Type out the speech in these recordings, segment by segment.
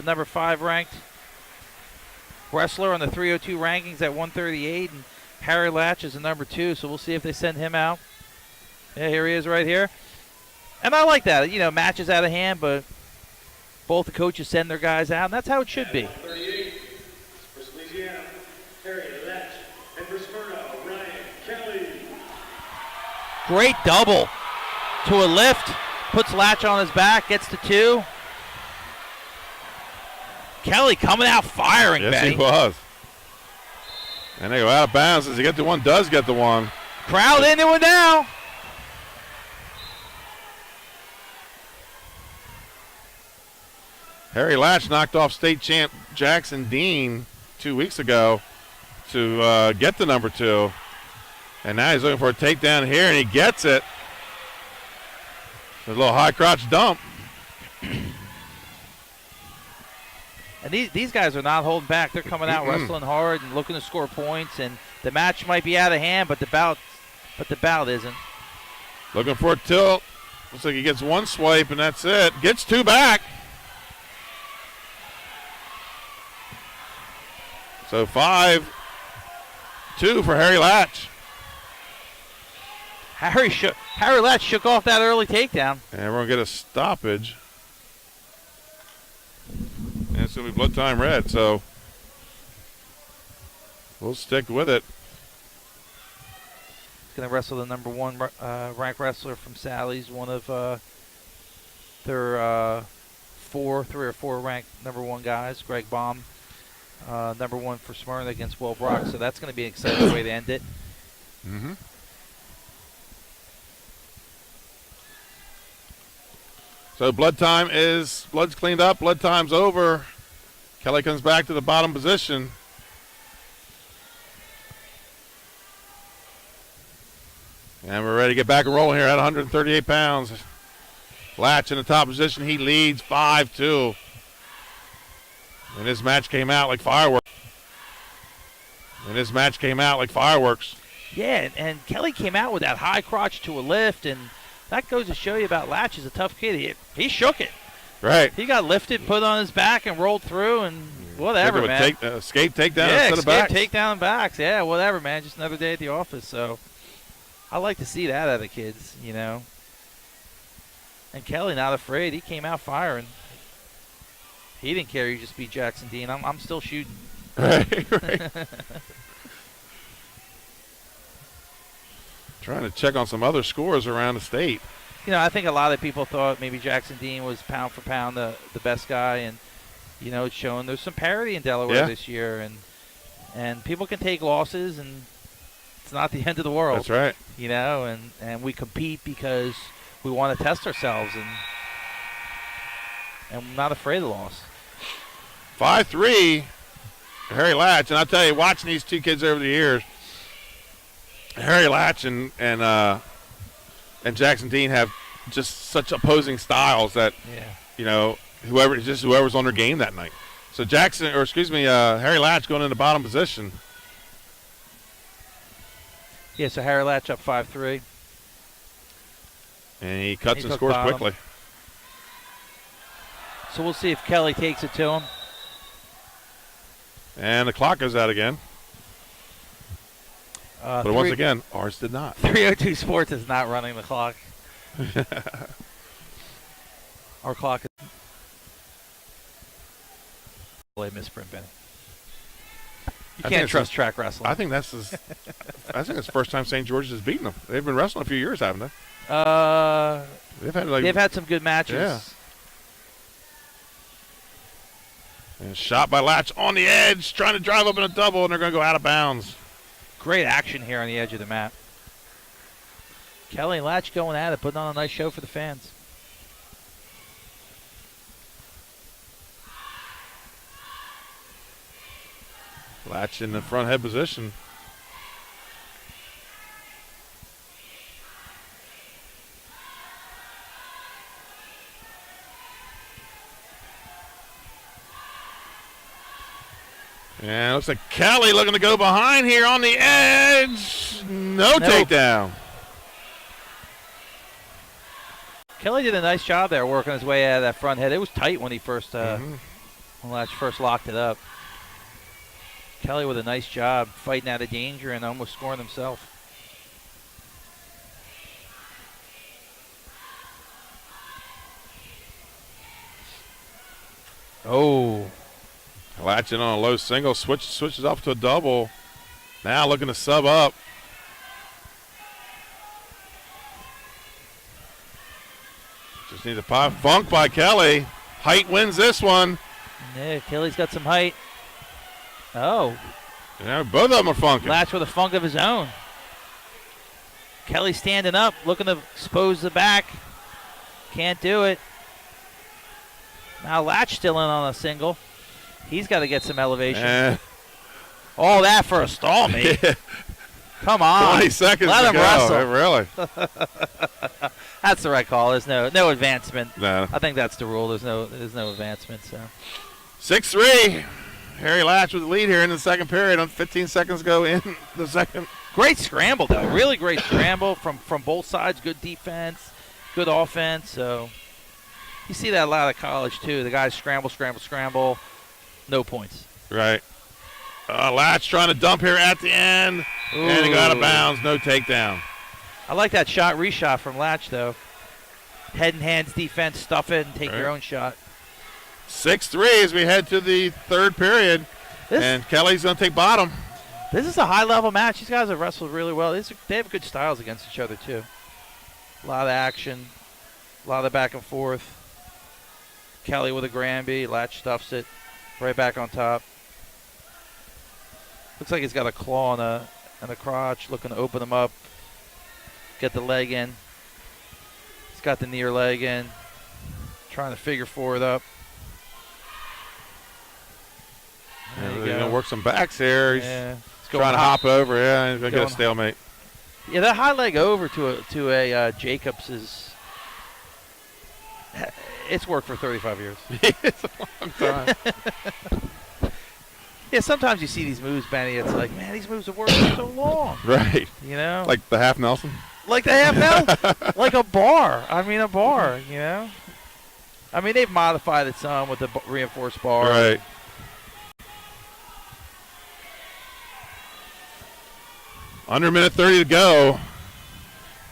number 5 ranked wrestler on the 302 rankings at 138, and Harry Latch is the number 2, so we'll see if they send him out. Yeah, here he is right here. And I like that. Matches out of hand, but both the coaches send their guys out, and that's how it should be. 38 for Salesianum, Harry Latch, and for Smyrna, Ryan Kelly. Great double to a lift. Puts Latch on his back, gets to 2. Kelly coming out firing, yes, Benny. He was. And they go out of bounds. Does he get the one? Does get the one. Crowd into it now. Harry Latch knocked off state champ Jackson Dean 2 weeks ago to get the number 2. And now he's looking for a takedown here, and he gets it. A little high crotch dump. And these guys are not holding back. They're coming out wrestling hard and looking to score points. And the match might be out of hand, but the bout isn't. Looking for a tilt. Looks like he gets one swipe, and that's it. Gets 2 back. So 5-2 for Harry Latch. Harry Latch shook off that early takedown. And we're going to get a stoppage. And it's going to be blood time red, so we'll stick with it. He's going to wrestle the number 1 ranked wrestler from Sally's, one of their 3 or 4 ranked number 1 guys, Greg Baum. Number 1 for Smyrna against Will Brock, so that's going to be an exciting way to end it. Mm-hmm. So blood's cleaned up, blood time's over. Kelly comes back to the bottom position. And we're ready to get back and rolling here at 138 pounds. Latch in the top position, he leads 5-2. And this match came out like fireworks. Yeah, and Kelly came out with that high crotch to a lift, and that goes to show you about Latch. He's a tough kid. He shook it. Right. He got lifted, put on his back, and rolled through, and whatever, man. Escape takedown instead of backs. Yeah, escape takedown and backs. Yeah, whatever, man. Just another day at the office. So I like to see that out of the kids, And Kelly not afraid. He came out firing. He didn't care. He just beat Jackson Dean. I'm still shooting. Right. Trying to check on some other scores around the state. I think a lot of people thought maybe Jackson Dean was pound for pound the best guy, and it's showing there's some parity in Delaware this year, and people can take losses, and it's not the end of the world. That's right. And we compete because we want to test ourselves, and we're not afraid of loss. 5-3, Harry Latch, and I'll tell you, watching these 2 kids over the years, Harry Latch and Jackson Dean have just such opposing styles that whoever's on their game that night. So Harry Latch going in the bottom position. Yeah, so Harry Latch up 5-3. And he cuts and scores quickly. So we'll see if Kelly takes it to him. And the clock goes out again. But once again, ours did not. 302 Sports is not running the clock. Our clock is misprint, Benny. You can't trust track wrestling. I think it's the first time St. George's has beaten them. They've been wrestling a few years, haven't they? They've had some good matches. Yeah. And shot by Latch on the edge, trying to drive up in a double, and they're going to go out of bounds. Great action here on the edge of the mat. Kelly and Latch going at it, putting on a nice show for the fans. Latch in the front head position. And it looks like Kelly looking to go behind here on the edge. No takedown. Kelly did a nice job there working his way out of that front head. It was tight when he first Latch first locked it up. Kelly with a nice job fighting out of danger and almost scoring himself. Oh. Latching on a low single, switches up to a double. Now looking to sub up. Just needs a pop. Funk by Kelly. Height wins this one. Yeah, Kelly's got some height. Oh. Yeah, both of them are funky. Latch with a funk of his own. Kelly standing up, looking to expose the back. Can't do it. Now Latch still in on a single. He's got to get some elevation. All that for a stall, mate. Yeah. Come on. 20 seconds Let to him go. wrestle. Really? That's the right call. There's no advancement. No. I think that's the rule. There's no advancement. So 6-3. Harry Latch with the lead here in the second period. On 15 seconds to go in the second. great scramble though. Really great scramble from both sides. Good defense, good offense. So you see that a lot of college too. The guys scramble, no points. Right. Latch trying to dump here at the end. Ooh. And he got out of bounds. No takedown. I like that reshot from Latch though. Head and hands defense, stuff it and take your own shot. 6-3 as we head to the third period. And Kelly's going to take bottom. This is a high-level match. These guys have wrestled really well. They have good styles against each other, too. A lot of action, a lot of back and forth. Kelly with a Granby. Latch stuffs it right back on top. Looks like he's got a claw in the crotch, looking to open him up, get the leg in. He's got the near leg in, trying to figure forward up. He's going to work some backs here. He's trying to hop over. Yeah, he's going to get a stalemate. Yeah, that high leg over to a Jacobs it's worked for 35 years. It's a long time. Yeah, sometimes you see these moves, Benny. It's like, man, these moves have worked for so long. Right. You know? Like the half Nelson? Like the half Nelson? Like a bar. I mean, a bar, you know? I mean, they've modified it some with the reinforced bar. Right. Under a minute 30 to go.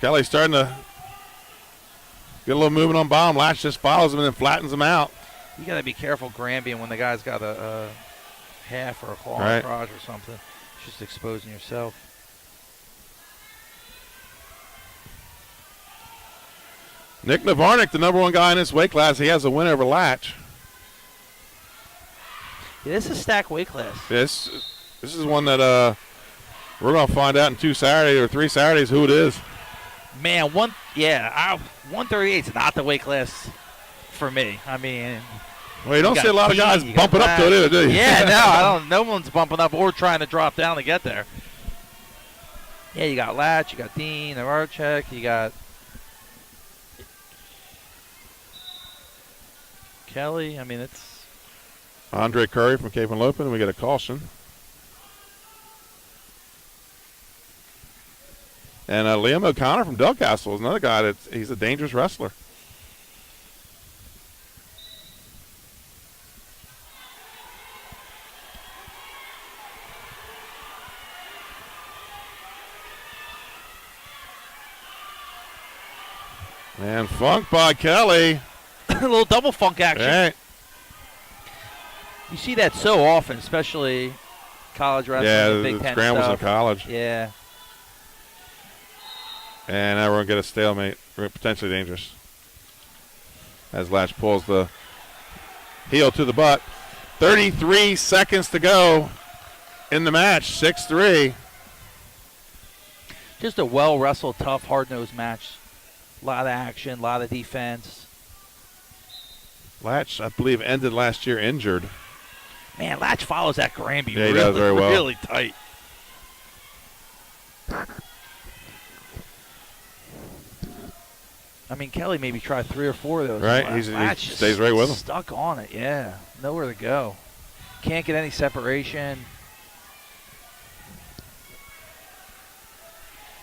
Kelly's starting to get a little movement on bottom. Latch just follows him and then flattens him out. You got to be careful Granby when the guy's got a half or a claw right. crotch or something. It's just exposing yourself. Nick Navarnik, the number one guy in this weight class, he has a win over Latch. Yeah, this is a stacked weight class. This is one that we're going to find out in 2 Saturdays or 3 Saturdays who it is. Man, 138 is not the weight class for me. I mean, well, you don't see a lot of guys bumping up to it, do you? Yeah, no one's bumping up or trying to drop down to get there. Yeah, you got Latch, you got Dean, Archek, you got Kelly. I mean, it's Andre Curry from Cape and Lopin. We get a caution. And Liam O'Connor from Delcastle is another guy he's a dangerous wrestler. And funk by Kelly. a little double funk action. Right. You see that so often, especially college wrestling. Yeah, Big the Ten scrambles stuff. in college. Yeah. And now we're going to get a stalemate. Potentially dangerous. As Latch pulls the heel to the butt. 33 seconds to go in the match. 6-3. Just a well-wrestled, tough, hard-nosed match. A lot of action, a lot of defense. Latch, I believe, ended last year injured. Man, Latch follows that Granby he does very well. really tight. I mean, Kelly maybe tried 3 or 4 of those. Right, Latch he stays right with him. Stuck on it, yeah. Nowhere to go. Can't get any separation.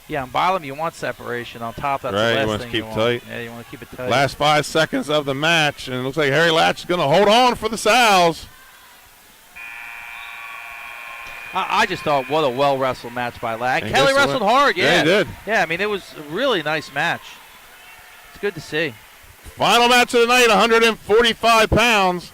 Yeah, on bottom you want separation. On top, that's right, the last you want thing to keep you tight. want. Yeah, you want to keep it tight. Last 5 seconds of the match, and it looks like Harry Latch is going to hold on for the Sows. I just thought, what a well-wrestled match by Latch. And Kelly guess what? wrestled hard, yeah. Yeah, he did. Yeah, I mean, it was a really nice match. It's good to see. Final match of the night, 145 pounds.